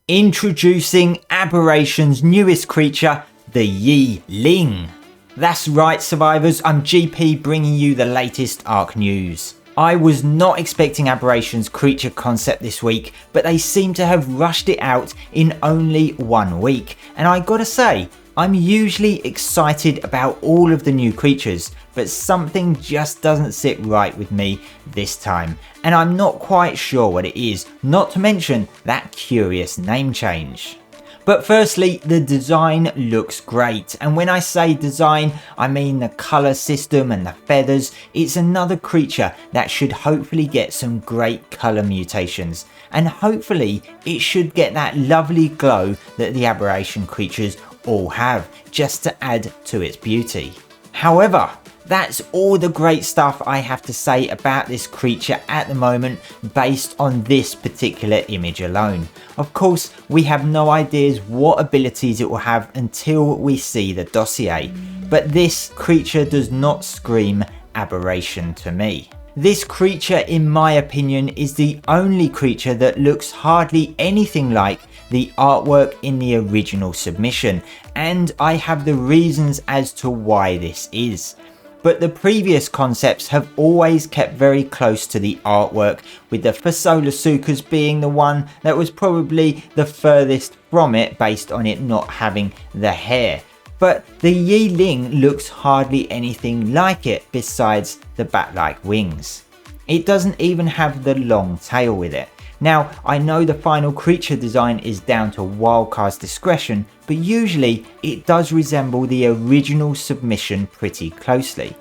Introducing Aberration's newest creature, the Ling. That's right survivors, I'm GP bringing you the latest ARK news. I was not expecting Aberration's creature concept this week, but they seem to have rushed it out in only 1 week. And I gotta say, I'm usually excited about all of the new creatures, but something just doesn't sit right with me this time, and I'm not quite sure what it is, not to mention that curious name change. But firstly, the design looks great, and when I say design, I mean the colour system and the feathers. It's another creature that should hopefully get some great colour mutations, and hopefully it should get that lovely glow that the Aberration creatures all have, just to add to its beauty. However, that's all the great stuff I have to say about this creature at the moment based on this particular image alone. Of course, we have no ideas what abilities it will have until we see the dossier, but this creature does not scream Aberration to me. This creature, in my opinion, is the only creature that looks hardly anything like the artwork in the original submission, and I have the reasons as to why this is. But the previous concepts have always kept very close to the artwork, with the Fasolasuchus being the one that was probably the furthest from it based on it not having the hair. But the Ling looks hardly anything like it besides the bat-like wings. It doesn't even have the long tail with it. Now, I know the final creature design is down to Wildcard's discretion, but usually it does resemble the original submission pretty closely.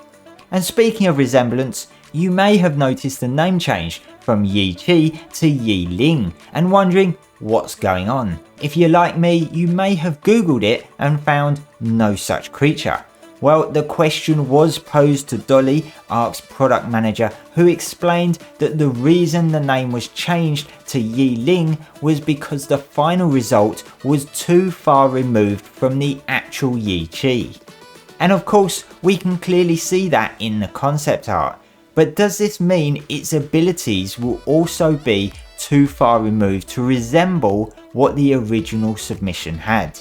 And speaking of resemblance, you may have noticed the name change from LiQWYD to Ling and wondering what's going on. If you're like me, you may have googled it and found no such creature. Well, the question was posed to Dolly, ARK's product manager, who explained that the reason the name was changed to Ling was because the final result was too far removed from the actual LiQWYD. And of course, we can clearly see that in the concept art. But does this mean its abilities will also be too far removed to resemble what the original submission had?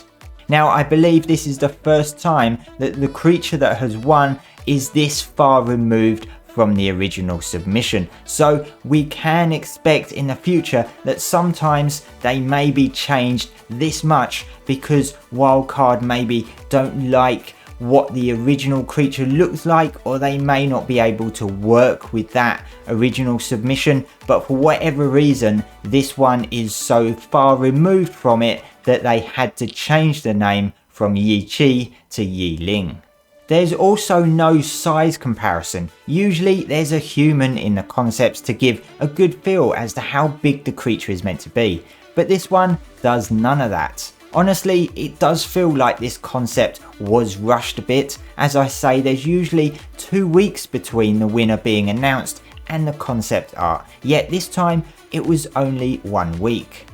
Now, I believe this is the first time that the creature that has won is this far removed from the original submission, so we can expect in the future that sometimes they may be changed this much because Wildcard maybe don't like what the original creature looks like, or they may not be able to work with that original submission, but for whatever reason this one is so far removed from it that they had to change the name from LiQWYD to Ling. There's also no size comparison. Usually there's a human in the concepts to give a good feel as to how big the creature is meant to be, but this one does none of that. Honestly, it does feel like this concept was rushed a bit. As I say, there's usually 2 weeks between the winner being announced and the concept art, yet this time it was only 1 week.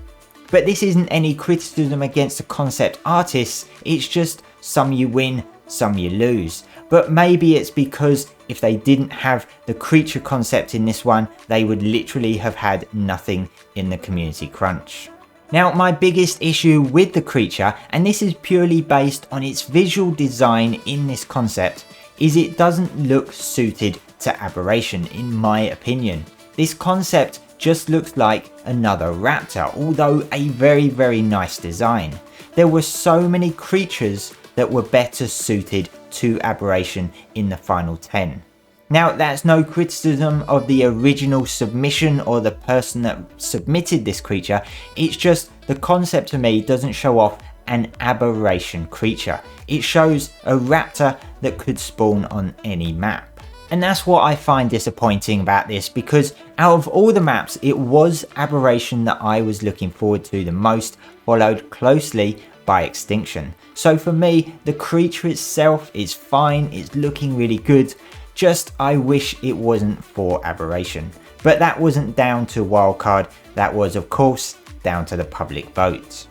But this isn't any criticism against the concept artists, it's just some you win, some you lose. But maybe it's because if they didn't have the creature concept in this one, they would literally have had nothing in the community crunch. Now, my biggest issue with the creature, and this is purely based on its visual design in this concept, is it doesn't look suited to Aberration in my opinion. This concept just looks like another raptor, although a very nice design. There were so many creatures that were better suited to Aberration in the final 10. Now, that's no criticism of the original submission or the person that submitted this creature, it's just the concept to me doesn't show off an Aberration creature. It shows a raptor that could spawn on any map. And that's what I find disappointing about this, because out of all the maps, it was Aberration that I was looking forward to the most, followed closely by Extinction. So for me, the creature itself is fine, it's looking really good. Just I wish it wasn't for Aberration. But that wasn't down to Wildcard, that was of course down to the public vote.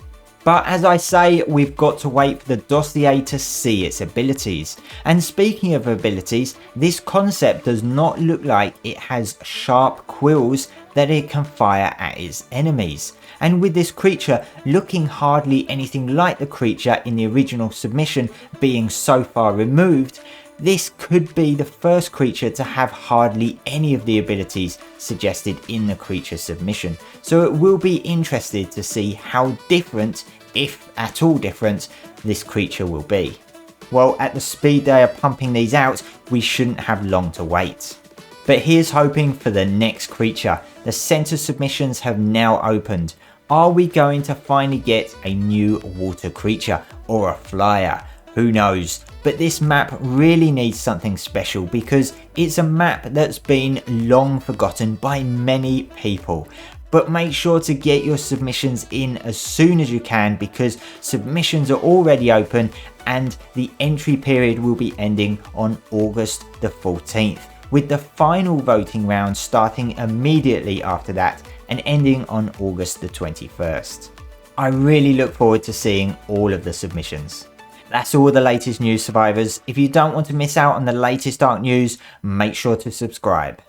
But as I say, we've got to wait for the dossier to see its abilities. And speaking of abilities, this concept does not look like it has sharp quills that it can fire at its enemies. And with this creature looking hardly anything like the creature in the original submission being so far removed, this could be the first creature to have hardly any of the abilities suggested in the creature submission. So it will be interesting to see how different, if at all different, this creature will be. Well, at the speed they are pumping these out, we shouldn't have long to wait. But here's hoping for the next creature. The center submissions have now opened. Are we going to finally get a new water creature or a flyer? Who knows? But this map really needs something special because it's a map that's been long forgotten by many people. But make sure to get your submissions in as soon as you can because submissions are already open and the entry period will be ending on August the 14th, with the final voting round starting immediately after that and ending on August the 21st. I really look forward to seeing all of the submissions. That's all the latest news, survivors. If you don't want to miss out on the latest ARK news, make sure to subscribe.